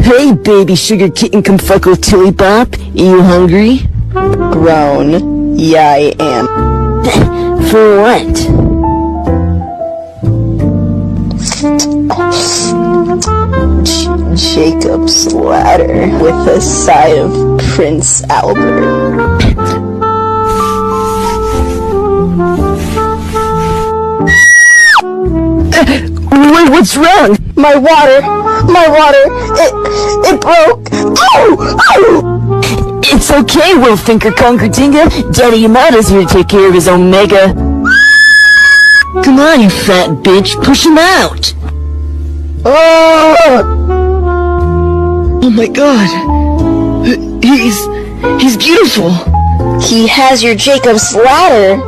Hey, baby sugar kitten come fuck with Tilly Bop. You hungry? Grown. Yeah, I am. For what? Jacob's ladder with a side of Prince Albert. Wait, what's wrong? My water, it broke. Oh! It's okay, Will Thinker Conquer Tinga. Daddy Yamada's here to take care of his Omega. Come on, you fat bitch, push him out! Oh my god. He's beautiful. He has your Jacob's ladder.